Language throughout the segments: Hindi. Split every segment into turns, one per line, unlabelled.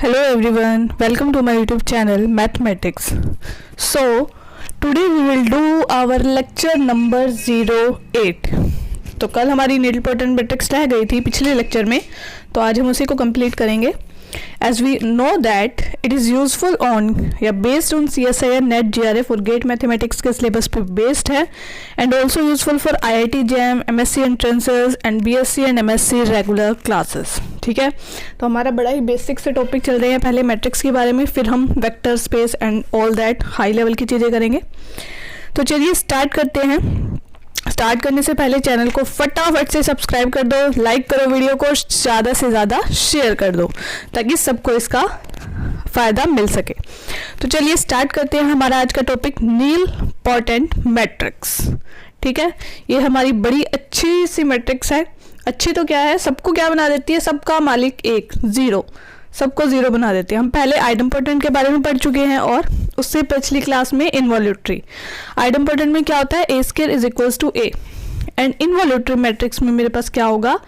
Hello everyone, welcome to my YouTube channel Mathematics. So today we will do our lecture number 08. तो कल हमारी नीडलपोर्टेंट मैट्रिक्स रह गई थी पिछले लेक्चर में, तो आज हम उसी को कंप्लीट करेंगे. As we know that it is useful on या based on CSIR NET GRF और गेट मैथमेटिक्स के सिलेबस पे बेस्ड है and also useful for IIT JAM, MSc Entrances and BSc and MSc regular classes. ठीक है, तो हमारा बड़ा ही बेसिक से टॉपिक चल रहे हैं. पहले मैट्रिक्स के बारे में, फिर हम vector space and all that high level की चीज़ें करेंगे. तो चलिए स्टार्ट करते हैं. स्टार्ट करने से पहले चैनल को फटाफट से सब्सक्राइब कर दो, लाइक करो, वीडियो को ज़्यादा से ज़्यादा शेयर कर दो ताकि सबको इसका फ़ायदा मिल सके. तो चलिए स्टार्ट करते हैं. हमारा आज का टॉपिक नीडलपोर्टेंट मैट्रिक्स. ठीक है, ये हमारी बड़ी अच्छी सी मैट्रिक्स है. अच्छी तो क्या है, सबको क्या बना देती है, सबका मालिक एक, ज़ीरो, सबको ज़ीरो बना देती है. हम पहले आइडम्पोर्टेंट के बारे में पढ़ चुके हैं और उससे पिछली क्लास में इनवॉल्यूटरी. आइडम्पोर्टेंट में क्या होता है, A square is equals to A, and involutory matrix में मेरे पास क्या होगा,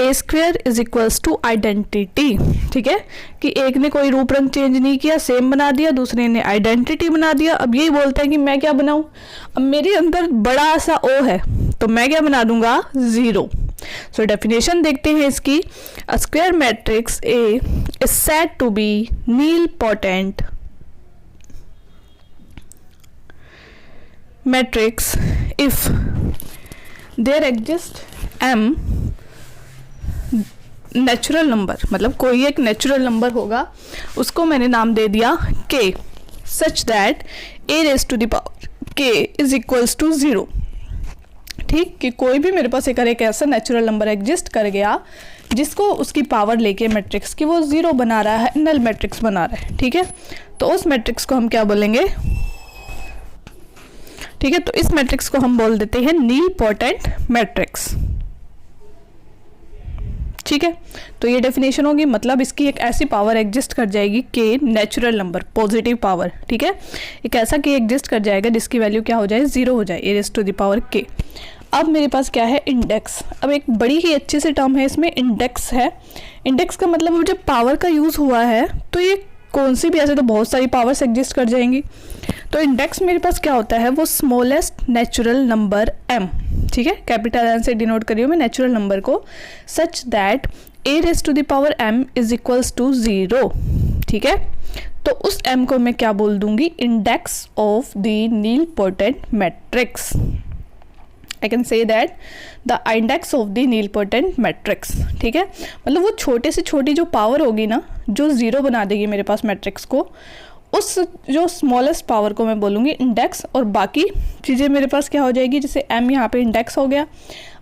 A square is equals to identity. ठीक है, कि एक ने कोई रूप रंग चेंज नहीं किया, सेम बना दिया, दूसरे ने आइडेंटिटी बना दिया. अब यही बोलता है कि मैं क्या बनाऊं, अब मेरे अंदर बड़ा सा ओ है तो मैं क्या बना दूंगा, ज़ीरो. सो डेफिनेशन देखते हैं इसकी. A square matrix A is said to be nilpotent matrix if there exist M natural number. मतलब कोई एक नेचुरल नंबर होगा, उसको मैंने नाम दे दिया k, such that a raise to the power k is equals to zero. ठीक, कि कोई भी मेरे पास एक ऐसा नेचुरल नंबर एग्जिस्ट कर गया जिसको उसकी पावर लेके मैट्रिक्स की वो ज़ीरो बना रहा है, नल मैट्रिक्स बना रहा है. ठीक है, तो उस मैट्रिक्स को हम क्या बोलेंगे, ठीक है, तो इस मैट्रिक्स को हम बोल देते हैं नीडलपोर्टेंट मैट्रिक्स. ठीक है, तो ये डेफिनेशन होगी, मतलब इसकी एक ऐसी पावर एग्जिस्ट कर जाएगी के नेचुरल नंबर, पॉजिटिव पावर. ठीक है, एक ऐसा के एग्जिस्ट कर जाएगा जिसकी वैल्यू क्या हो जाए, ज़ीरो हो जाए, ए रेज़ टू द पावर के. अब मेरे पास क्या है, इंडेक्स. अब एक बड़ी ही अच्छी सी टर्म है इसमें, इंडेक्स है. इंडेक्स का मतलब जब पावर का यूज़ हुआ है तो ये कौन सी भी, ऐसे तो बहुत सारी पावर्स एग्जिस्ट कर जाएंगी. तो इंडेक्स मेरे पास क्या होता है, वो स्मॉलेस्ट नेचुरल नंबर m. ठीक है, कैपिटल एन से डिनोट करिए मैं नेचुरल नंबर को, such that a raise to the power m is equals to zero. ठीक है, तो उस m को मैं क्या बोल दूंगी, index of the nilpotent matrix. I can say that the index of the nilpotent matrix. ठीक है, मतलब वो छोटे से छोटी जो पावर होगी ना, जो ज़ीरो बना देगी मेरे पास मैट्रिक्स को, उस जो स्मॉलेस्ट पावर को मैं बोलूँगी इंडेक्स, और बाकी चीज़ें मेरे पास क्या हो जाएगी, जैसे m यहाँ पे इंडेक्स हो गया.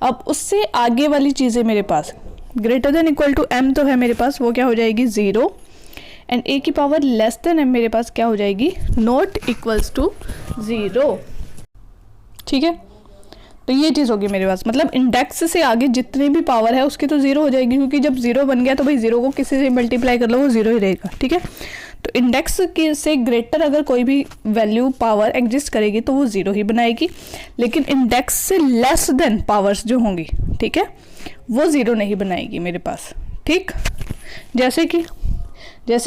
अब उससे आगे वाली चीज़ें मेरे पास greater than equal to m तो है मेरे पास, वो क्या हो जाएगी, ज़ीरो, एंड a की पावर लेस देन m मेरे पास क्या हो जाएगी, नॉट इक्वल्स टू ज़ीरो. ठीक है, तो ये चीज़ होगी मेरे पास, मतलब इंडेक्स से आगे जितनी भी पावर है उसकी तो ज़ीरो हो जाएगी, क्योंकि जब ज़ीरो बन गया तो भाई ज़ीरो को किसी से मल्टीप्लाई कर लो वो ज़ीरो ही रहेगा. ठीक है, तो इंडेक्स के से ग्रेटर अगर कोई भी वैल्यू पावर एग्जिस्ट करेगी तो वो ज़ीरो ही बनाएगी, लेकिन इंडेक्स से लेस देन पावर्स जो होंगी, ठीक है, वो ज़ीरो नहीं बनाएगी मेरे पास. ठीक, जैसे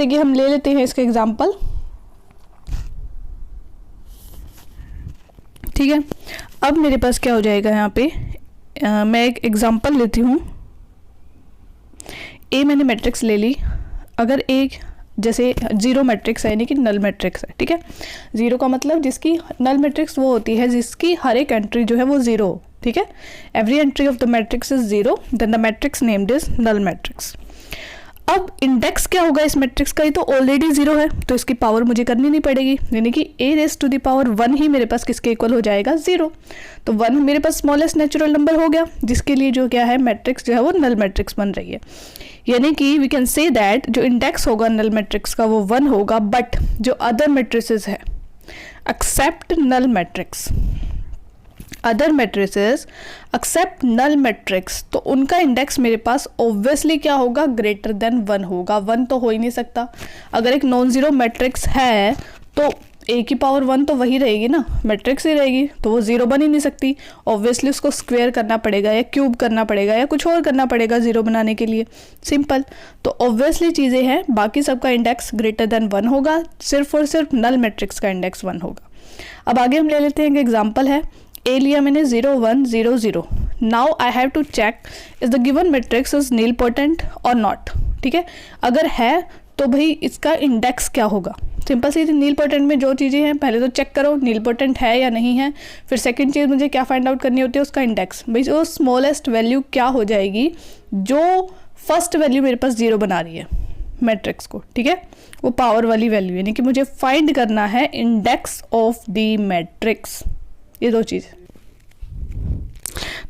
कि हम ले लेते हैं इसका एग्जाम्पल. ठीक है, अब मेरे पास क्या हो जाएगा यहाँ पे, मैं एक एग्जांपल लेती हूँ. ए मैंने मैट्रिक्स ले ली. अगर एक जैसे ज़ीरो मैट्रिक्स है, यानी कि नल मैट्रिक्स है. ठीक है, ज़ीरो का मतलब जिसकी नल मैट्रिक्स वो होती है जिसकी हर एक एंट्री जो है वो ज़ीरो हो. ठीक है, every entry of the matrix is zero, then the matrix named is null matrix. अब इंडेक्स क्या होगा इस मैट्रिक्स का, ये तो ऑलरेडी ज़ीरो है तो इसकी पावर मुझे करनी नहीं पड़ेगी, यानी कि a raise to the power one ही मेरे पास किसके इक्वल हो जाएगा, ज़ीरो. तो वन मेरे पास स्मॉलेस्ट नेचुरल नंबर हो गया, जिसके लिए जो क्या है मैट्रिक्स जो है वो नल मैट्रिक्स बन रही है. यानी कि वी कैन से दैट जो इंडेक्स होगा नल मैट्रिक्स का वो वन होगा, बट जो अदर मैट्रिसेस है except null matrix, other matrices except null matrix, तो उनका इंडेक्स मेरे पास ऑब्वियसली क्या होगा, ग्रेटर देन वन होगा. वन तो हो ही नहीं सकता. अगर एक नॉन ज़ीरो मैट्रिक्स है तो ए की पावर 1 तो वही रहेगी ना, मैट्रिक्स ही रहेगी, तो वो 0 बन ही नहीं सकती। ऑब्वियसली उसको स्क्वायर करना पड़ेगा या क्यूब करना पड़ेगा या कुछ और करना पड़ेगा 0 बनाने के लिए, सिंपल। तो ऑब्वियसली चीज़ें हैं, बाकी सबका इंडेक्स ग्रेटर देन 1 होगा, सिर्फ और सिर्फ नल मैट्रिक्स का इंडेक्स 1 होगा। अब आगे हम ले लेते हैं, एक एग्जाम्पल है, ए लिया मैंने 0 1 0 0। Now I have to check is the given matrix is nilpotent और नॉट, ठीक है। अगर है तो भाई इसका इंडेक्स क्या होगा, सिंपल सी नीलपोटेंट में जो चीज़ें हैं पहले तो चेक करो नीलपोटेंट है या नहीं है, फिर सेकंड चीज़ मुझे क्या फाइंड आउट करनी होती है, उसका इंडेक्स। भाई जो स्मॉलेस्ट वैल्यू क्या हो जाएगी, जो फर्स्ट वैल्यू मेरे पास 0 बना रही है मैट्रिक्स को, ठीक है, वो पावर वाली वैल्यू, यानी कि मुझे फाइंड करना है इंडेक्स ऑफ द मैट्रिक्स, ये दो चीज़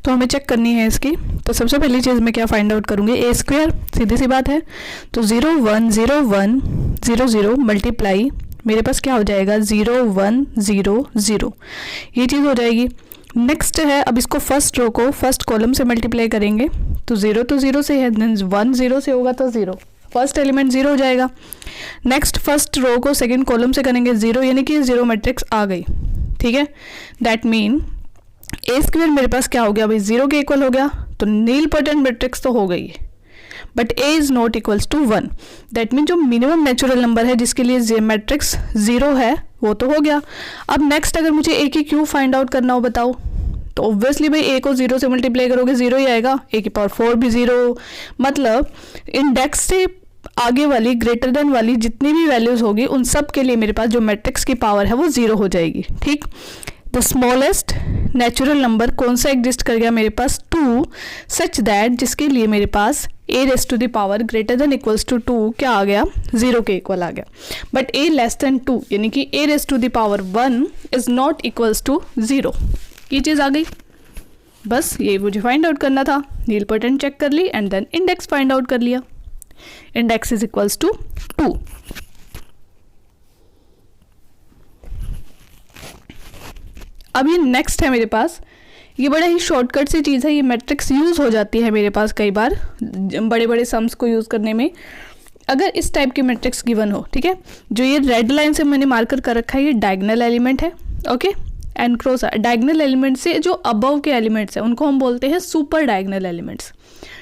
तो हमें चेक करनी है इसकी। तो सबसे पहली चीज़ मैं क्या फाइंड आउट करूँगी, ए स्क्वायर, सीधी सी बात है। तो 0 1 0 1 0 0 मल्टीप्लाई मेरे पास क्या हो जाएगा 0 1 0 0, ये चीज़ हो जाएगी। नेक्स्ट है, अब इसको फर्स्ट रो को फर्स्ट कॉलम से मल्टीप्लाई करेंगे, तो 0 तो 0 से है, देन 1 0 से होगा तो 0, फर्स्ट एलिमेंट 0 हो जाएगा। नेक्स्ट फर्स्ट रो को सेकंड कॉलम से करेंगे 0, यानी कि 0 मैट्रिक्स आ गई, ठीक है। दैट मीन ए स्क्वायर मेरे पास क्या हो गया भाई 0 के इक्वल हो गया, तो नीलपोटेंट मैट्रिक्स तो हो गई है, but a is not equals to 1। That mean जो मिनिमम नेचुरल नंबर है जिसके लिए मैट्रिक्स 0 है वो तो हो गया। अब नेक्स्ट अगर मुझे ए की क्यू फाइंड आउट करना हो बताओ, तो ऑब्वियसली भाई ए को 0 से मल्टीप्लाई करोगे 0 ही आएगा, ए की पावर 4 भी 0, मतलब इंडेक्स से आगे वाली ग्रेटर देन वाली जितनी भी वैल्यूज होगी उन सब के लिए मेरे पास जो मैट्रिक्स की पावर है वो 0 हो जाएगी, ठीक। द स्मॉलेस्ट नेचुरल नंबर कौन सा एग्जिस्ट कर गया मेरे पास 2, सच दैट जिसके लिए मेरे पास a raise to the power greater than equals to 2 क्या आ गया 0 के इक्वल आ गया, बट a लेस देन 2 यानी कि a raise to the power 1 is not equals to 0, ये चीज़ आ गई। बस ये मुझे फाइंड आउट करना था, नीलपोटेंट चेक कर ली and then index find out कर लिया, इंडेक्स इज इक्वल्स टू 2। अब ये नेक्स्ट है मेरे पास, ये बड़ा ही शॉर्टकट सी चीज़ है, ये मैट्रिक्स यूज़ हो जाती है मेरे पास कई बार बड़े बड़े सम्स को यूज़ करने में। अगर इस टाइप की मैट्रिक्स गिवन हो, ठीक है, जो ये रेड लाइन से मैंने मार्कर कर रखा है ये डायगोनल एलिमेंट है, okay, and cross diagonal element से जो अबव के एलिमेंट्स हैं उनको हम बोलते हैं सुपर डायगोनल एलिमेंट्स,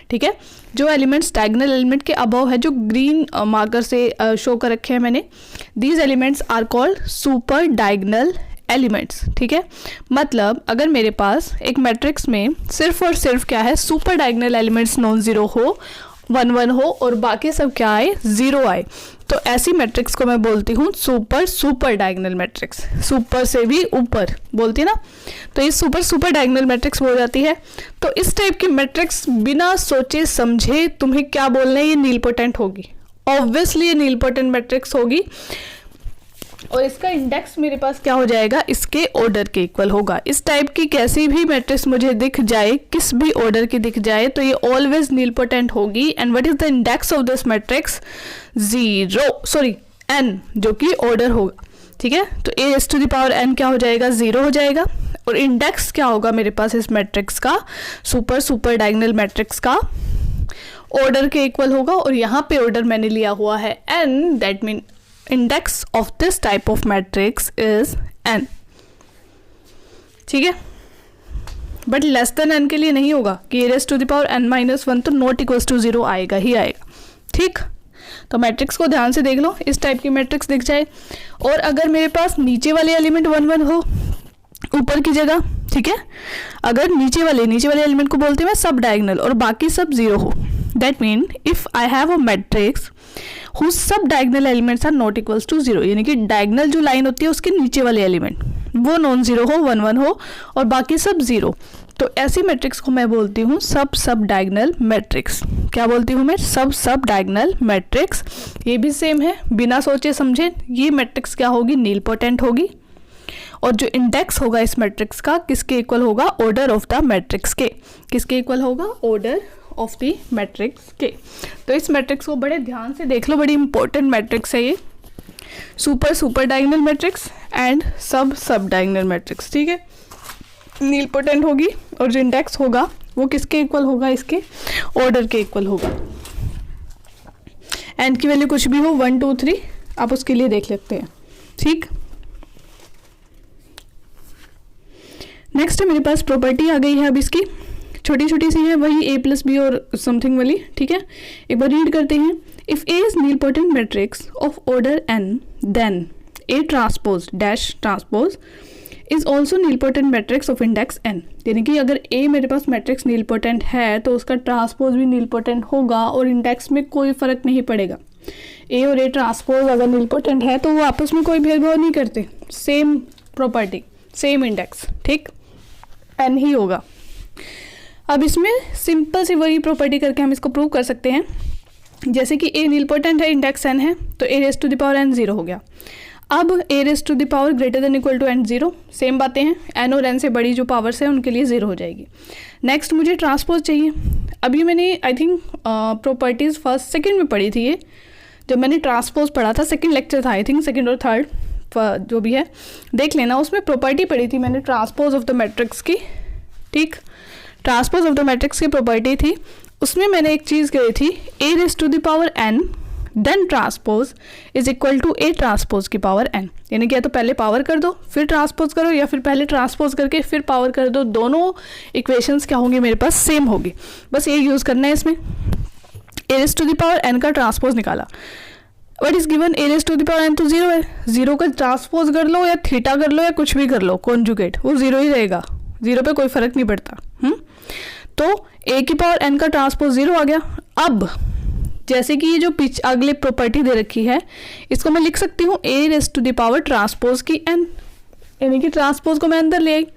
ठीक है। जो एलिमेंट्स डायगोनल एलिमेंट के अबव है, जो ग्रीन मार्कर से शो कर रखे हैं मैंने, these elements are called super diagonal elements, ठीक है। मतलब अगर मेरे पास एक मैट्रिक्स में सिर्फ और सिर्फ क्या है super diagonal elements non zero हो, 1 1 हो और बाकी सब क्या आए 0 आए, तो ऐसी मैट्रिक्स को मैं बोलती हूँ सुपर डायगोनल मैट्रिक्स, सुपर से भी ऊपर बोलती है ना, तो ये सुपर डायगोनल मैट्रिक्स हो जाती है। तो इस टाइप की मैट्रिक्स बिना सोचे समझे तुम्हें क्या बोलना है, ये नीलपोटेंट होगी, ऑब्वियसली ये नीलपोटेंट मैट्रिक्स होगी, और इसका इंडेक्स मेरे पास क्या हो जाएगा इसके ऑर्डर के इक्वल होगा। इस टाइप की कैसी भी मैट्रिक्स मुझे दिख जाए, किस भी ऑर्डर की दिख जाए, तो ये ऑलवेज नीलपोटेंट होगी। And what is the index of this matrix 0 n, जो कि ऑर्डर होगा, ठीक है। तो a raise to the power n क्या हो जाएगा 0 हो जाएगा, और इंडेक्स क्या होगा मेरे पास इस मैट्रिक्स का सुपर डायगोनल मैट्रिक्स का ऑर्डर के इक्वल होगा, और यहाँ पे ऑर्डर मैंने लिया हुआ है n, that mean index of this type of matrix is n, ठीक है। बट लेस देन n के लिए नहीं होगा कि rays to the power n-1 तो नॉट इक्वल्स टू 0 आएगा ही आएगा, ठीक। तो मैट्रिक्स को ध्यान से देख लो, इस टाइप की मैट्रिक्स दिख जाए, और अगर मेरे पास नीचे वाले एलिमेंट 1 1 हो ऊपर की जगह, ठीक है, अगर नीचे वाले एलिमेंट को बोलते हैं मैं सब डायगोनल और बाकी सब 0 हो, that mean if I have a matrix whose sub diagonal elements are not equals to 0, यानी कि डायगोनल जो लाइन होती है उसके नीचे वाले एलिमेंट वो नॉन जीरो हो, 1 1 हो और बाकी सब 0, तो ऐसी मैट्रिक्स को मैं बोलती हूँ सब डायगोनल मैट्रिक्स। क्या बोलती हूँ मैं, सब डायगोनल मैट्रिक्स। ये भी सेम है, बिना सोचे समझे ये मैट्रिक्स क्या होगी नीलपोटेंट होगी, और जो इंडेक्स होगा इस मैट्रिक्स का किसके इक्वल होगा ऑर्डर ऑफ द मैट्रिक्स के, किसके इक्वल होगा ऑर्डर ऑफ द मैट्रिक्स के। तो इस मैट्रिक्स को बड़े ध्यान से देख लो, बड़ी इंपॉर्टेंट मैट्रिक्स है ये, super diagonal matrix and sub diagonal matrix, ठीक है। नीलपोटेंट होगी और जो इंडेक्स होगा वो किसके इक्वल होगा, इसके ऑर्डर के इक्वल होगा। एंड की वैल्यू कुछ भी हो 1 2 3 आप उसके लिए देख लेते हैं, ठीक। नेक्स्ट मेरे पास प्रॉपर्टी आ गई है अब इसकी, छोटी छोटी सी है, वही ए प्लस बी और समथिंग वाली, ठीक है। एक बार रीड करते हैं। If A is nilpotent matrix of order N then A transpose dash transpose is also nilpotent matrix of index N. यानी कि अगर ए मेरे पास मैट्रिक्स नीलपोटेंट है तो उसका ट्रांसपोज भी नीलपोटेंट होगा और इंडेक्स में कोई फर्क नहीं पड़ेगा। ए और ए ट्रांसपोज अगर नीलपोटेंट है तो वो आपस में कोई भेदभाव नहीं करते, सेम प्रॉपर्टी सेम इंडेक्स, ठीक, एन ही होगा। अब इसमें सिंपल सी वही प्रॉपर्टी करके हम इसको प्रूव कर सकते हैं। जैसे कि ए नीलपोटेंट है, इंडेक्स एन है, तो A raise to the power N 0 हो गया। अब A raise to the power greater than equal to N 0, same बातें हैं, एन और एन से बड़ी जो पावर्स है उनके लिए 0 हो जाएगी। नेक्स्ट मुझे ट्रांसपोज चाहिए। अभी मैंने I think properties first second में पढ़ी थी, ये जब मैंने ट्रांसपोज पढ़ा था, सेकंड लेक्चर था आई थिंक, सेकंड और थर्ड जो भी है देख लेना, उसमें प्रॉपर्टी पढ़ी थी मैंने ट्रांसपोज ऑफ द मैट्रिक्स की, ठीक, ट्रांसपोज ऑफ द मैट्रिक्स की प्रॉपर्टी थी। उसमें मैंने एक चीज़ कही थी, A raise to the power N then transpose is equal to A transpose की पावर एन। यानी कि या तो पहले पावर कर दो फिर ट्रांसपोज करो, या फिर पहले ट्रांसपोज करके फिर पावर कर दो, दोनों इक्वेशंस क्या होंगी मेरे पास, सेम होगी। बस ये यूज़ करना है इसमें। A raise to the power N का ट्रांसपोज निकाला, what is given, A raise to the power N तो 0 है, 0 का ट्रांसपोज कर लो या थीटा कर लो या कुछ भी कर लो कॉन्जुगेट, वो 0 ही रहेगा, 0 पे कोई फर्क नहीं पड़ता। तो ए की पावर एन का ट्रांसपोज 0 आ गया। अब जैसे कि ये जो अगले प्रॉपर्टी दे रखी है, इसको मैं लिख सकती हूँ A raise to the power transpose की एन, यानी कि ट्रांसपोज को मैं अंदर ले आई,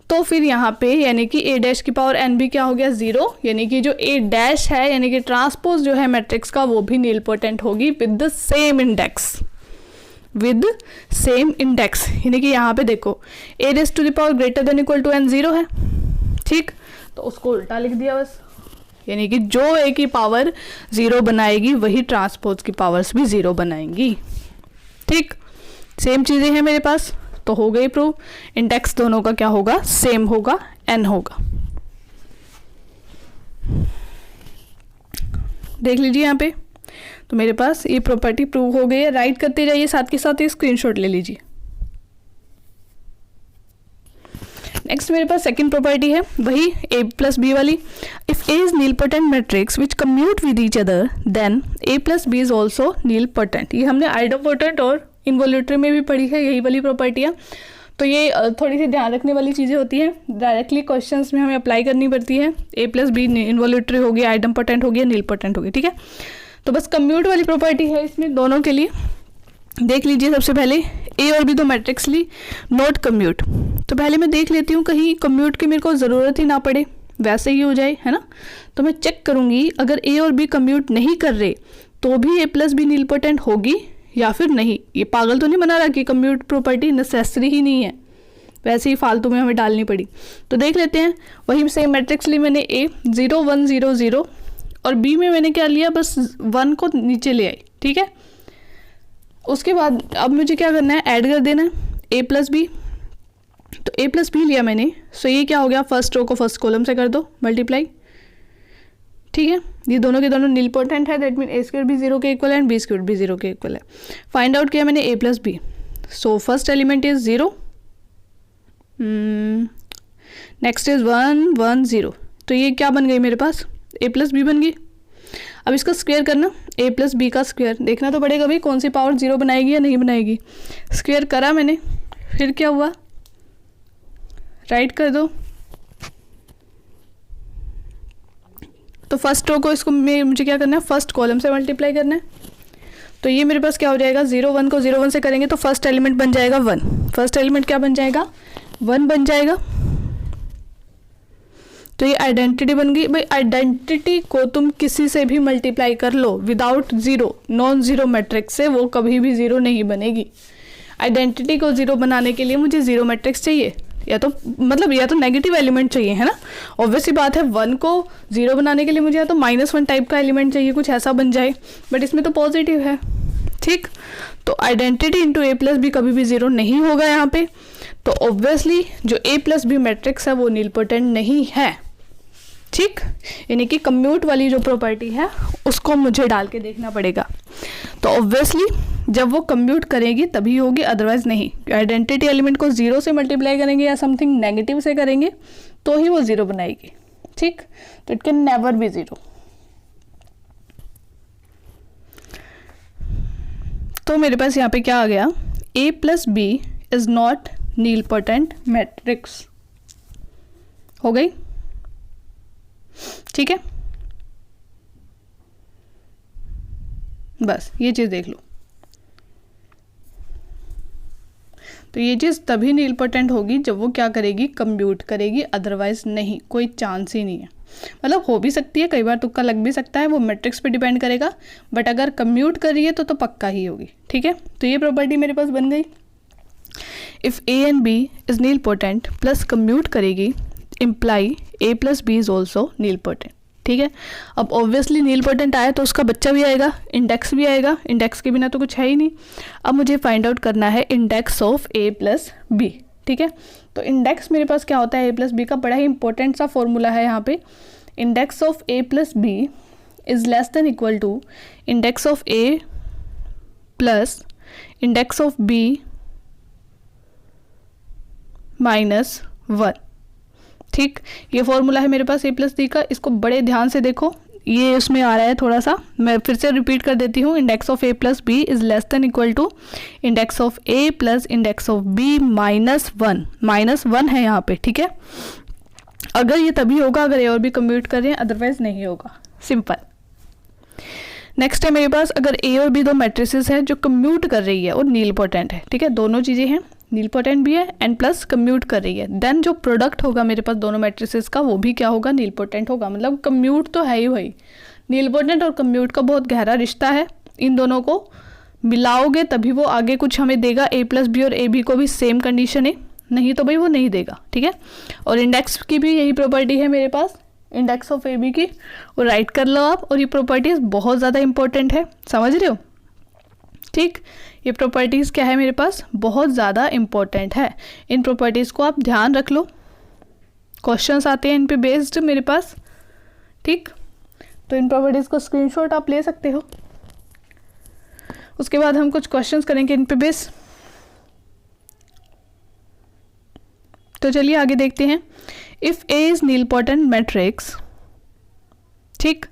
तो फिर यहाँ पे यानी कि ए डैश की पावर एन भी क्या हो गया 0, यानी कि जो ए डैश है यानी कि ट्रांसपोज जो है मैट्रिक्स का वो भी नीलपोटेंट होगी with the same index, with same index. यानी कि यहाँ पे देखो A raise to the power greater than equal to N 0 है, ठीक, तो उसको उल्टा लिख दिया बस, यानी कि जो ए की पावर 0 बनाएगी वही ट्रांसपोज की पावर्स भी 0 बनाएंगी, ठीक, सेम चीज़ें हैं मेरे पास, तो हो गई प्रूव। इंडेक्स दोनों का क्या होगा, सेम होगा, एन होगा। देख लीजिए यहाँ पे, तो मेरे पास ये प्रॉपर्टी प्रूव हो गई है। राइट करते जाइए, साथ के साथ ये स्क्रीनशॉट ले लीजिए। नेक्स्ट मेरे पास सेकंड प्रॉपर्टी है, वही ए प्लस बी वाली। If A is nilpotent matrix which commute with each other then A plus B is also nilpotent. ये हमने आइडोपोटेंट और इन्वोल्यूटरी में भी पढ़ी है यही वाली प्रॉपर्टियाँ, तो ये थोड़ी सी ध्यान रखने वाली चीज़ें होती हैं, डायरेक्टली क्वेश्चंस में हमें अप्लाई करनी पड़ती है। ए प्लस बी इन्वोल्यूटरी होगी, आइडोपोटेंट होगी, नीलपोटेंट होगी, ठीक है। तो बस कम्यूट वाली प्रॉपर्टी है इसमें दोनों के लिए। देख लीजिए, सबसे पहले ए और बी दो मैट्रिक्स ली, नॉट कम्यूट, तो पहले मैं देख लेती हूँ कहीं कम्यूट की मेरे को ज़रूरत ही ना पड़े, वैसे ही हो जाए, है ना। तो मैं चेक करूँगी अगर ए और बी कम्यूट नहीं कर रहे तो भी ए प्लस बी नीलपोटेंट होगी या फिर नहीं। ये पागल तो नहीं बना रहा कि कम्यूट प्रॉपर्टी नेसेसरी ही नहीं है, वैसे ही फालतू में हमें डालनी पड़ी। तो देख लेते हैं, वही सेम मैट्रिक्स ली मैंने, ए 0 1 0 0 और बी में मैंने क्या लिया, बस 1 को नीचे ले आई, ठीक है। उसके बाद अब मुझे क्या करना है, ऐड कर देना है ए प्लस बी, तो ए प्लस बी लिया मैंने, सो ये क्या हो गया, फर्स्ट रो को फर्स्ट कॉलम से कर दो मल्टीप्लाई, ठीक है। ये दोनों के दोनों नीलपोटेंट है, दैट मीन ए स्क्वायर भी 0 के इक्वल है एंड बी स्क्वायर भी 0 के इक्वल है। फाइंड आउट किया मैंने A plus B, so first element is 0, next is 1 1 0, तो ये क्या बन गई मेरे पास, ए प्लस बी बन गई। अब इसका स्क्वायर करना, ए प्लस बी का स्क्वायर देखना तो पड़ेगा भाई कौन सी पावर 0 बनाएगी या नहीं बनाएगी। स्क्वायर करा मैंने, फिर क्या हुआ, राइट कर दो, तो फर्स्ट रो को इसको मुझे क्या करना है, फर्स्ट कॉलम से मल्टीप्लाई करना है। तो ये मेरे पास क्या हो जाएगा, 0 1 को 0 1 से करेंगे तो फर्स्ट एलिमेंट बन जाएगा 1, फर्स्ट एलिमेंट क्या बन जाएगा, 1 बन जाएगा। तो ये आइडेंटिटी बन गई भाई। आइडेंटिटी को तुम किसी से भी मल्टीप्लाई कर लो विदाउट 0, नॉन ज़ीरो मैट्रिक्स से, वो कभी भी 0 नहीं बनेगी। आइडेंटिटी को 0 बनाने के लिए मुझे 0 मैट्रिक्स चाहिए, या तो मतलब या तो नेगेटिव एलिमेंट चाहिए, है ना। ऑब्वियसली बात है, 1 को 0 बनाने के लिए मुझे या तो -1 टाइप का एलिमेंट चाहिए, कुछ ऐसा बन जाए, बट इसमें तो पॉजिटिव है, ठीक। तो आइडेंटिटी इंटू ए प्लस बी कभी भी 0 नहीं होगा यहाँ पे। तो ऑब्वियसली जो ए प्लस बी मैट्रिक्स है वो नीलपोटेंट नहीं है, ठीक, यानी कि कम्यूट वाली जो प्रॉपर्टी है उसको मुझे डाल के देखना पड़ेगा। तो ऑब्वियसली जब वो कम्यूट करेगी तभी होगी, अदरवाइज नहीं। आइडेंटिटी एलिमेंट को 0 से मल्टीप्लाई करेंगे या समथिंग नेगेटिव से करेंगे तो ही वो 0 बनाएगी। ठीक, तो इट कैन नेवर बी 0। तो मेरे पास यहाँ पे क्या आ गया, a plus B is not nilpotent matrix हो गई। ठीक है, बस ये चीज़ देख लो। तो ये चीज़ तभी नीलपोटेंट होगी जब वो क्या करेगी, कंप्यूट करेगी, अदरवाइज नहीं, कोई चांस ही नहीं है। मतलब हो भी सकती है, कई बार तुक्का लग भी सकता है, वो मैट्रिक्स पे डिपेंड करेगा, बट अगर कंप्यूट कर रही है तो पक्का ही होगी। ठीक है, तो ये प्रॉपर्टी मेरे पास बन गई। If A and B is nilpotent plus compute करेगी imply A plus B is also nilpotent. ठीक है, अब ऑब्वियसली नीलपोटेंट आया तो उसका बच्चा भी आएगा, इंडेक्स भी आएगा, इंडेक्स के बिना तो कुछ है ही नहीं। अब मुझे फाइंड आउट करना है index of a plus b. ठीक है, तो इंडेक्स मेरे पास क्या होता है, ए प्लस बी का बड़ा ही इंपॉर्टेंट सा फॉर्मूला है यहाँ पे। Index of a plus B is less than equal to index of a plus index of b minus 1। ठीक, ये फॉर्मूला है मेरे पास ए प्लस बी का, इसको बड़े ध्यान से देखो, ये उसमें आ रहा है थोड़ा सा, मैं फिर से रिपीट कर देती हूँ। Index of a plus B is less than equal to index of a plus index of b minus 1। -1 है यहाँ पे। ठीक है, अगर ये तभी होगा अगर ए और बी कंप्यूट कर रहे हैं, अदरवाइज नहीं होगा। सिंपल। नेक्स्ट है मेरे पास, अगर ए और बी दो मैट्रिसेस है जो कम्यूट कर रही है और नीलपोटेंट है। ठीक है, दोनों चीज़ें हैं, नीलपोटेंट भी है एंड प्लस कम्यूट कर रही है, देन जो प्रोडक्ट होगा मेरे पास दोनों मैट्रिसेस का वो भी क्या होगा, नीलपोटेंट होगा। मतलब कम्यूट तो है ही वही, नीलपोटेंट और कम्यूट का बहुत गहरा रिश्ता है, इन दोनों को मिलाओगे तभी वो आगे कुछ हमें देगा। ए प्लस बी और ए बी को भी सेम कंडीशन है, नहीं तो भाई वो नहीं देगा। ठीक है, और इंडेक्स की भी यही प्रॉपर्टी है मेरे पास, इंडेक्स ऑफ ए बी की, वो राइट कर लो आप। और ये प्रॉपर्टीज बहुत ज़्यादा इंपॉर्टेंट है, समझ रहे हो। ठीक, ये प्रॉपर्टीज़ क्या है मेरे पास, बहुत ज़्यादा इंपॉर्टेंट है, इन प्रॉपर्टीज़ को आप ध्यान रख लो, क्वेश्चंस आते हैं इन पे बेस्ड मेरे पास। ठीक, तो इन प्रॉपर्टीज़ को स्क्रीनशॉट आप ले सकते हो, उसके बाद हम कुछ क्वेश्चंस करेंगे इन पे बेस। तो चलिए आगे देखते हैं। If A is nilpotent matrix, ठीक,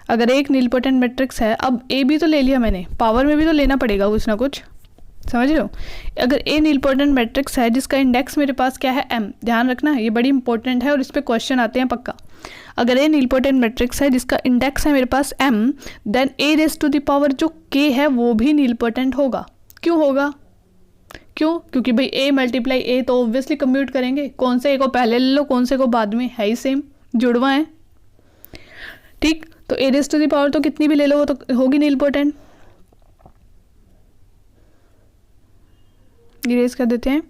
अगर एक नीलपोटेंट मैट्रिक्स है, अब ए भी तो ले लिया मैंने, पावर में भी तो लेना पड़ेगा कुछ ना कुछ, समझ रहे हो। अगर ए नीलपोटेंट मैट्रिक्स है जिसका इंडेक्स मेरे पास क्या है, एम, ध्यान रखना ये बड़ी इंपॉर्टेंट है और इस पर क्वेश्चन आते हैं पक्का। अगर ए नीलपोटेंट मैट्रिक्स है जिसका इंडेक्स है मेरे पास M, then A raise to the power जो के है वो भी नीलपोटेंट होगा। क्यों होगा, क्यों, क्योंकि भाई ए मल्टीप्लाई ए तो ऑब्वियसली कंप्यूट करेंगे, कौन से ए को पहले ले लो कौन से को बाद में, है ही सेम, जुड़वा है। ठीक, तो ए रेज़ टू द पावर तो कितनी भी ले लो वो तो होगी नीलपोटेंट। इरेज कर देते हैं।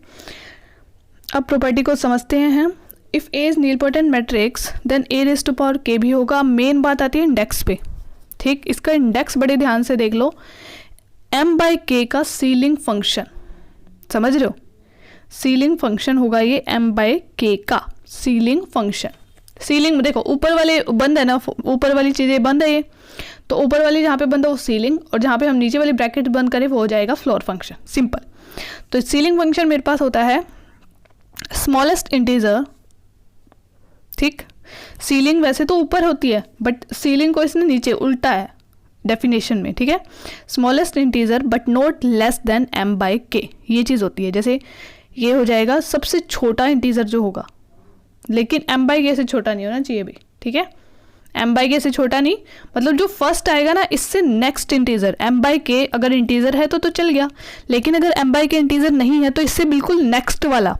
अब प्रॉपर्टी को समझते हैं हम। If A is nilpotent matrix then A raise to power K भी होगा। मेन बात आती है इंडेक्स पे। ठीक, इसका इंडेक्स बड़े ध्यान से देख लो, m बाई के का सीलिंग फंक्शन, समझ रहे हो, सीलिंग फंक्शन होगा ये m बाई के का सीलिंग फंक्शन। सीलिंग देखो ऊपर वाले बंद है ना, ऊपर वाली चीज़ें बंद है ये, तो ऊपर वाली जहाँ पे बंद है वो सीलिंग, और जहाँ पे हम नीचे वाली ब्रैकेट बंद करें वो हो जाएगा फ्लोर फंक्शन। सिंपल। तो सीलिंग फंक्शन मेरे पास होता है स्मॉलेस्ट इंटीजर। ठीक, सीलिंग वैसे तो ऊपर होती है बट सीलिंग को इसने नीचे उल्टा है डेफिनेशन में। ठीक है, smallest integer but not less than m by के, ये चीज़ होती है। जैसे ये हो जाएगा सबसे छोटा इंटीजर जो होगा, लेकिन m बाई के से छोटा नहीं होना चाहिए भी। ठीक है, m बाई के से छोटा नहीं, मतलब जो फर्स्ट आएगा ना इससे नेक्स्ट इंटीजर, m बाई के अगर इंटीजर है तो चल गया, लेकिन अगर m बाई के इंटीजर नहीं है तो इससे बिल्कुल नेक्स्ट वाला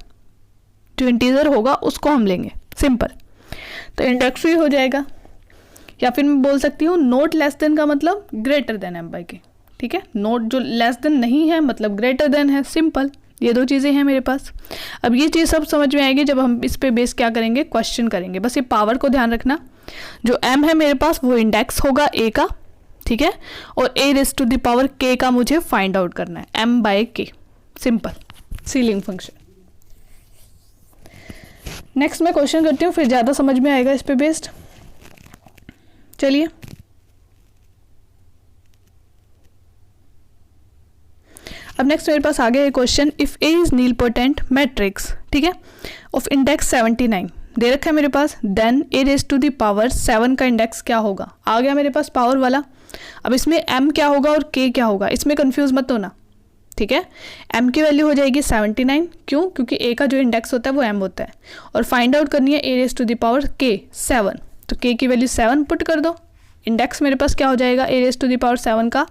जो इंटीजर होगा उसको हम लेंगे। सिंपल। तो इंडेक्स ही हो जाएगा, या फिर मैं बोल सकती हूँ नोट लेस देन का मतलब ग्रेटर देन m बाई के। ठीक है, नोट जो लेस देन नहीं है मतलब ग्रेटर देन है। सिंपल, ये दो चीज़ें हैं मेरे पास। अब ये चीज़ सब समझ में आएगी जब हम इस पे बेस क्या करेंगे, क्वेश्चन करेंगे। बस ये पावर को ध्यान रखना, जो m है मेरे पास वो इंडेक्स होगा a का। ठीक है, और a raise to the power k का मुझे फाइंड आउट करना है, m by k. Simple, ceiling function. Next मैं क्वेश्चन करती हूँ, फिर ज़्यादा समझ में आएगा इस पे बेस्ड। चलिए अब नेक्स्ट मेरे पास आ गया एक question, if A is nilpotent matrix, ठीक है, ऑफ इंडेक्स 79 दे रखा है मेरे पास, then A raise to the power 7 का इंडेक्स क्या होगा। आ गया मेरे पास पावर वाला। अब इसमें m क्या होगा और k क्या होगा, इसमें कंफ्यूज मत होना, ठीक है। m की वैल्यू हो जाएगी 79, क्यों, क्योंकि a का जो इंडेक्स होता है वो m होता है, और फाइंड आउट करनी है a raise to the power k 7, तो k की वैल्यू 7 पुट कर दो। इंडेक्स मेरे पास क्या हो जाएगा, a raise to the power 7 का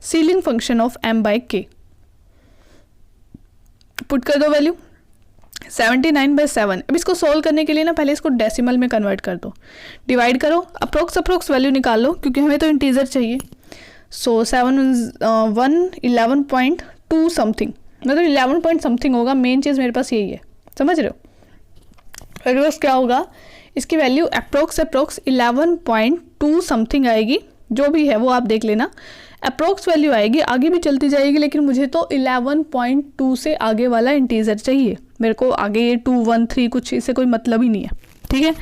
ceiling function of m by k, put कर दो वैल्यू 79/7। अब इसको सोल्व करने के लिए ना पहले इसको डेसिमल में कन्वर्ट कर दो, डिवाइड करो, अप्रोक्स वैल्यू निकाल लो, क्योंकि हमें तो इंटीजर चाहिए। सो 11.2 समथिंग, मतलब 11 पॉइंट समथिंग होगा। मेन चीज़ मेरे पास यही है, समझ रहे हो। मेरे पास क्या होगा, इसकी वैल्यू अप्रोक्स 11.2 समथिंग आएगी, जो भी है वो आप देख लेना, अप्रोक्स वैल्यू आएगी, आगे भी चलती जाएगी, लेकिन मुझे तो 11.2 से आगे वाला इंटीजर चाहिए। मेरे को आगे ये 2, 1, 3 कुछ इससे कोई मतलब ही नहीं है, ठीक है।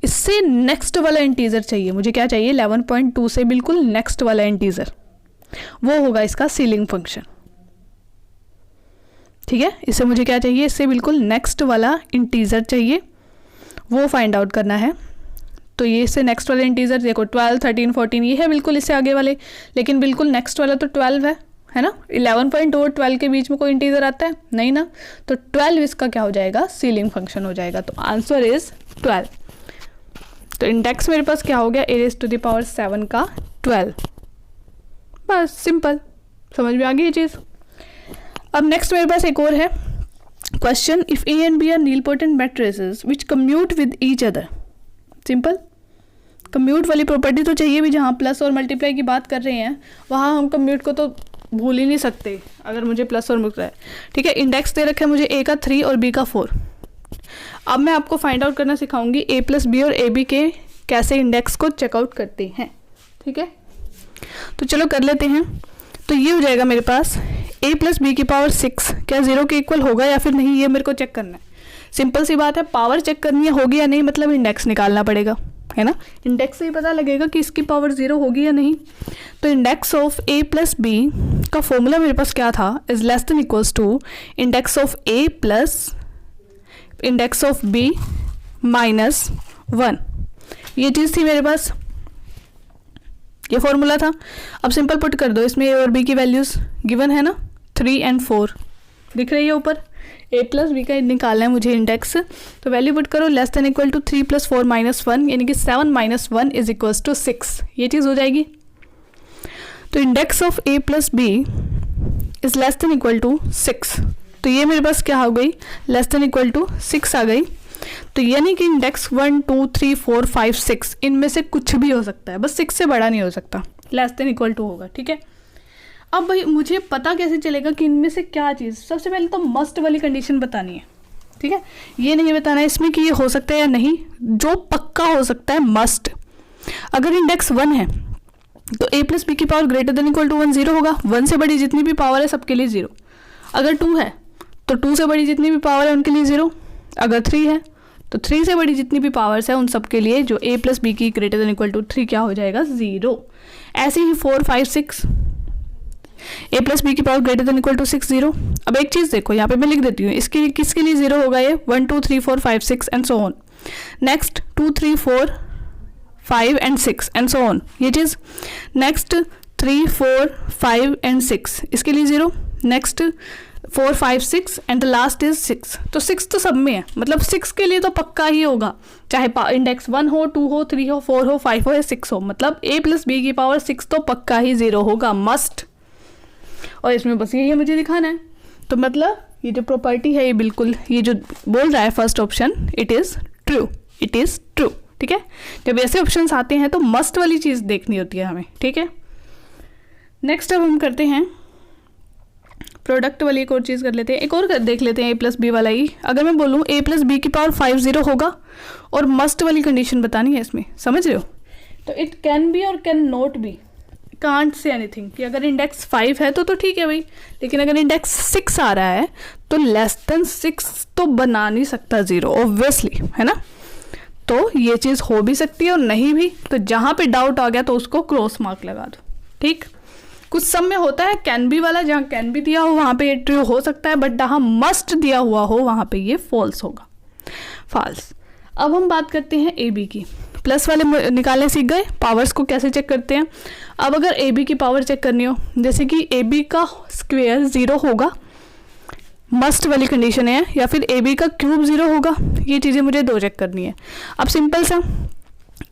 इससे नेक्स्ट वाला इंटीजर चाहिए मुझे, क्या चाहिए, 11.2 से बिल्कुल नेक्स्ट वाला इंटीजर, वो होगा इसका सीलिंग फंक्शन, ठीक है। इससे मुझे क्या चाहिए, इससे बिल्कुल नेक्स्ट वाला इंटीजर चाहिए, वो फाइंड आउट करना है। तो ये इससे नेक्स्ट वाले इंटीजर देखो 12, 13, 14 ये है बिल्कुल इससे आगे वाले, लेकिन बिल्कुल नेक्स्ट वाला तो 12 है ना। 11.2 और 12 के बीच में कोई इंटीजर आता है नहीं ना, तो 12 इसका क्या हो जाएगा, सीलिंग फंक्शन हो जाएगा। तो आंसर इज 12। तो इंडेक्स मेरे पास क्या हो गया, a raise to the power 7 का 12। बस सिंपल, समझ में आ गई ये चीज़। अब नेक्स्ट मेरे पास एक और है question, if A and B are nilpotent matrices which commute with each other. Simple, commute वाली प्रॉपर्टी तो चाहिए भी, जहाँ प्लस और मल्टीप्लाई की बात कर रहे हैं वहाँ हम कम्यूट को तो भूल ही नहीं सकते अगर मुझे प्लस और मल्टीप्लाई, ठीक है। इंडेक्स दे रखे हैं मुझे a का 3 और b का 4। अब मैं आपको फाइंड आउट करना सिखाऊंगी a प्लस बी और ab के कैसे इंडेक्स को चेकआउट करते हैं, ठीक है। तो चलो कर लेते हैं। तो ये हो जाएगा मेरे पास a प्लस बी की पावर 6 क्या 0 के इक्वल होगा या फिर नहीं, ये मेरे को चेक करना है। सिंपल सी बात है, पावर चेक करनी है, होगी या नहीं, मतलब इंडेक्स निकालना पड़ेगा, है ना। इंडेक्स से ही पता लगेगा कि इसकी पावर 0 होगी या नहीं। तो index of a plus b का फॉर्मूला मेरे पास क्या था, is less than equals to index of a plus index of b minus 1। ये चीज़ थी मेरे पास, ये फॉर्मूला था। अब सिंपल पुट कर दो, इसमें a और b की वैल्यूज़ गिवन है ना, 3 और 4 दिख रही है ऊपर। a प्लस बी का निकालना है मुझे इंडेक्स, तो वैल्यू पुट करो लेस देन इक्वल टू 3 + 4 - 1, यानी कि 7 - 1 इज इक्वल्स टू 6, ये चीज़ हो जाएगी। तो index of a plus B is less than equal to 6, तो ये मेरे पास क्या हो गई, लेस देन इक्वल टू 6 आ गई। तो यानी कि इंडेक्स 1, 2, 3, 4, 5, 6 इनमें से कुछ भी हो सकता है, बस 6 से बड़ा नहीं हो सकता, लेस देन इक्वल टू होगा, ठीक है। अब भाई मुझे पता कैसे चलेगा कि इनमें से क्या चीज़, सबसे पहले तो मस्ट वाली कंडीशन बतानी है, ठीक है। ये नहीं बताना है इसमें कि ये हो सकता है या नहीं, जो पक्का हो सकता है मस्ट। अगर इंडेक्स 1 है तो a प्लस बी की power greater than equal to 1 0 होगा, 1 से बड़ी जितनी भी पावर है सबके लिए 0। अगर 2 है तो 2 से बड़ी जितनी भी पावर है उनके लिए 0। अगर 3 है तो 3 से बड़ी जितनी भी पावर्स है उन सब के लिए जो a प्लस बी की ग्रेटर देन इक्वल टू 3 क्या हो जाएगा, 0। ऐसे ही 4, 5, 6 a प्लस बी की power greater than equal to 6 0। अब एक चीज़ देखो, यहाँ पे मैं लिख देती हूँ, इसके लिए किसके लिए 0 होगा, ये 1 2 3 4 5 6 and so on. Next 2 3 4 5 and 6 and so on, ये चीज़। नेक्स्ट 3 4 5 एंड 6 इसके लिए 0। Next 4 5 6 and the last is 6। तो 6 तो सब में है, मतलब 6 के लिए तो पक्का ही होगा, चाहे इंडेक्स 1 हो, 2 हो, 3 हो, 4 हो, 5 हो या 6 हो, मतलब a प्लस बी की पावर 6 तो पक्का ही 0 होगा, मस्ट। और इसमें बस यही मुझे दिखाना है। तो मतलब ये जो प्रॉपर्टी है ये बिल्कुल, ये जो बोल रहा है first option, it is true, it is true, ठीक है। जब ऐसे ऑप्शंस आते हैं तो मस्ट वाली चीज़ देखनी होती है हमें, ठीक है। नेक्स्ट अब हम करते हैं प्रोडक्ट वाली एक और चीज़ कर लेते हैं, एक और देख लेते हैं a प्लस बी वाला ही। अगर मैं बोलूँ a प्लस बी की पावर 5 0 होगा और मस्ट वाली कंडीशन बतानी है इसमें, समझ रहे हो। तो इट कैन बी और can not B, can't say anything, कि अगर इंडेक्स 5 है तो ठीक है भाई, लेकिन अगर इंडेक्स 6 आ रहा है तो लेस देन 6 तो बना नहीं सकता 0 ऑब्वियसली, है ना। तो ये चीज़ हो भी सकती है और नहीं भी, तो जहाँ पे डाउट आ गया तो उसको क्रॉस मार्क लगा दो। ठीक, कुछ सब में होता है कैन बी वाला, जहाँ कैन बी दिया हो वहाँ पे ये ट्रू हो सकता है, बट जहाँ मस्ट दिया हुआ हो वहाँ पे ये फॉल्स होगा, फॉल्स। अब हम बात करते हैं ए बी की। प्लस वाले निकालने सीख गए, पावर्स को कैसे चेक करते हैं। अब अगर ए बी की पावर चेक करनी हो, जैसे कि ए बी का स्क्वायर 0 होगा, मस्ट वाली कंडीशन है, या फिर ए बी का क्यूब 0 होगा, ये चीज़ें मुझे दो चेक करनी है। अब सिंपल सा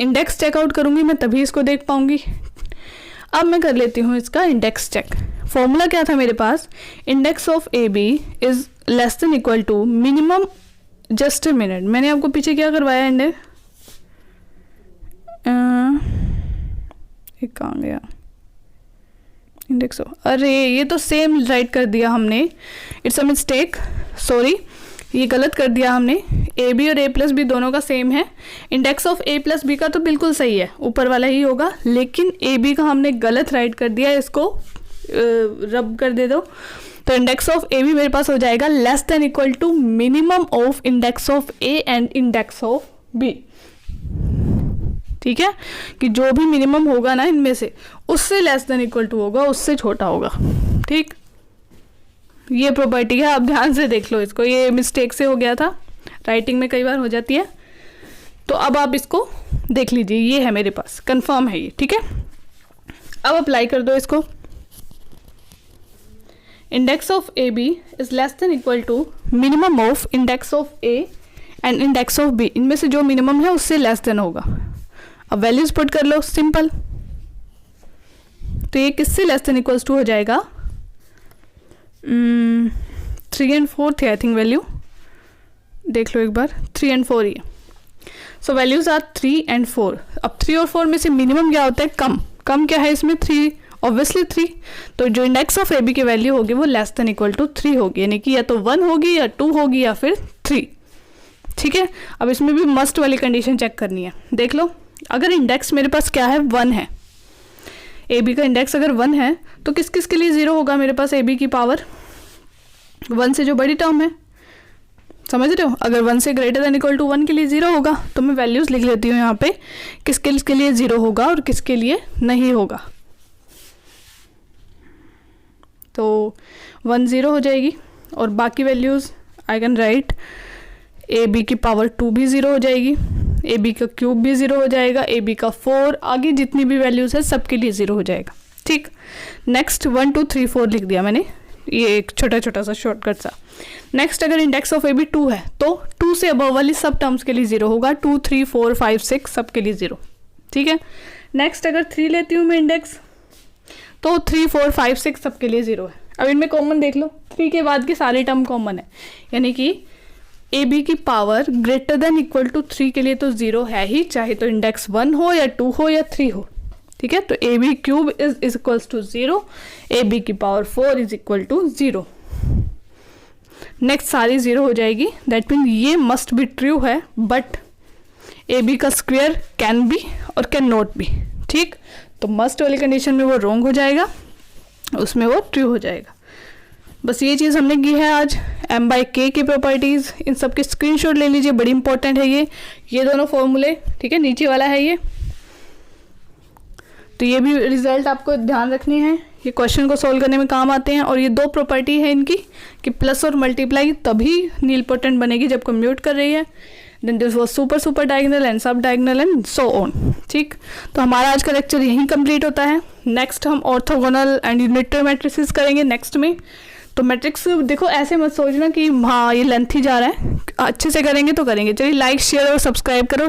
इंडेक्स चेकआउट करूँगी मैं, तभी इसको देख पाऊँगी। अब मैं कर लेती हूँ इसका इंडेक्स चेक। फॉर्मूला क्या था मेरे पास, index of A B is less than equal to minimum, just a minute, मैंने आपको पीछे क्या करवाया इंडेक्स, एक कहाँ गया इंडेक्स, अरे ये तो सेम राइट कर दिया हमने, इट्स अ मिस्टेक, सॉरी, ये गलत कर दिया हमने। ए बी और ए प्लस बी दोनों का सेम है, index of a plus b का तो बिल्कुल सही है, ऊपर वाला ही होगा, लेकिन ए बी का हमने गलत राइट कर दिया, इसको रब कर दे दो। तो इंडेक्स ऑफ ए बी मेरे पास हो जाएगा less than equal to minimum of index of a and index of b. ठीक है, कि जो भी मिनिमम होगा ना इनमें से, उससे लेस देन इक्वल टू होगा, उससे छोटा होगा। ठीक, ये प्रॉपर्टी है, आप ध्यान से देख लो इसको, ये मिस्टेक से हो गया था, राइटिंग में कई बार हो जाती है, तो अब आप इसको देख लीजिए, ये है मेरे पास, कंफर्म है ये। ठीक है, अब अप्लाई कर दो इसको। Index of A B is less than equal to minimum of index of a and index of b, इनमें से जो मिनिमम है उससे लेस देन होगा। अब वैल्यूज पुट कर लो, सिंपल, तो ये किससे लेस देन इक्वल्स टू हो जाएगा, 3 and 4 थे आई थिंक वैल्यू, देख लो एक बार, 3 and 4 ही है। So values are 3 and 4। अब 3 और 4 में से मिनिमम क्या होता है, कम क्या है इसमें, 3, ऑब्वियसली 3, तो जो इंडेक्स ऑफ ए बी की वैल्यू होगी वो लेस देन इक्वल टू 3 होगी, यानी कि या तो 1 होगी या 2 होगी या फिर 3। ठीक है, अब इसमें भी मस्ट वाली कंडीशन चेक करनी है, देख लो, अगर इंडेक्स मेरे पास क्या है, 1 है, ए बी का इंडेक्स अगर 1 है तो किस किस के लिए 0 होगा मेरे पास, ए बी की पावर 1 से जो बड़ी टर्म है, समझ रहे हो, अगर 1 से ग्रेटर देन इक्वल टू 1 के लिए 0 होगा, तो मैं वैल्यूज़ लिख लेती हूँ यहाँ पे, किसके लिए 0 होगा और किसके लिए नहीं होगा। तो 1 0 हो जाएगी, और बाकी values I can write, a B की पावर 2 भी 0 हो जाएगी, ए बी का क्यूब भी 0 हो जाएगा, ए बी का 4, आगे जितनी भी वैल्यूज़ है सबके लिए 0 हो जाएगा। ठीक, नेक्स्ट 1 2 3 4 लिख दिया मैंने, ये एक छोटा सा शॉर्टकट सा। नेक्स्ट अगर इंडेक्स ऑफ ए बी 2 है तो 2 से अबव वाली सब टर्म्स के लिए 0 होगा, 2 3 4 5 6 सब के लिए 0। ठीक है, नेक्स्ट अगर 3 लेती हूँ मैं इंडेक्स, तो 3 4 5 6 सब के लिए 0 है। अब इनमें कॉमन देख लो, 3 के बाद के सारे टर्म कॉमन है, यानी कि ए बी की power greater than equal to 3 के लिए तो 0 है ही, चाहे तो इंडेक्स 1 हो या 2 हो या 3 हो। ठीक है, तो A B cube is equals to 0, A B की power 4 is equal to 0। Next सारी 0 हो जाएगी, दैट मीन ये मस्ट बी ट्रू है, बट ए बी का स्क्वायर कैन बी और कैन नॉट बी। ठीक, तो मस्ट वाली कंडीशन में वो रॉन्ग हो जाएगा, उसमें वो ट्रू हो जाएगा। बस ये चीज़ हमने की है आज, m बाई के की प्रॉपर्टीज़, इन सब के स्क्रीनशॉट ले लीजिए, बड़ी इंपॉर्टेंट है ये दोनों फॉर्मूले। ठीक है, नीचे वाला है ये, तो ये भी रिजल्ट आपको ध्यान रखनी है, ये क्वेश्चन को सॉल्व करने में काम आते हैं। और ये 2 प्रॉपर्टी है इनकी कि प्लस और मल्टीप्लाई तभी नीलपोटेंट बनेगी जब कम्यूट कर रही है, then this was super diagonal and sub diagonal and so on. ठीक, तो हमारा आज का लेक्चर यहीं कंप्लीट होता है। नेक्स्ट हम ऑर्थोगोनल एंड यूनिटरी मैट्रिसेस करेंगे नेक्स्ट में। तो मैट्रिक्स देखो, ऐसे मत सोचना कि हाँ ये लेंथी जा रहा है, अच्छे से करेंगे तो करेंगे। चलिए लाइक शेयर और सब्सक्राइब करो।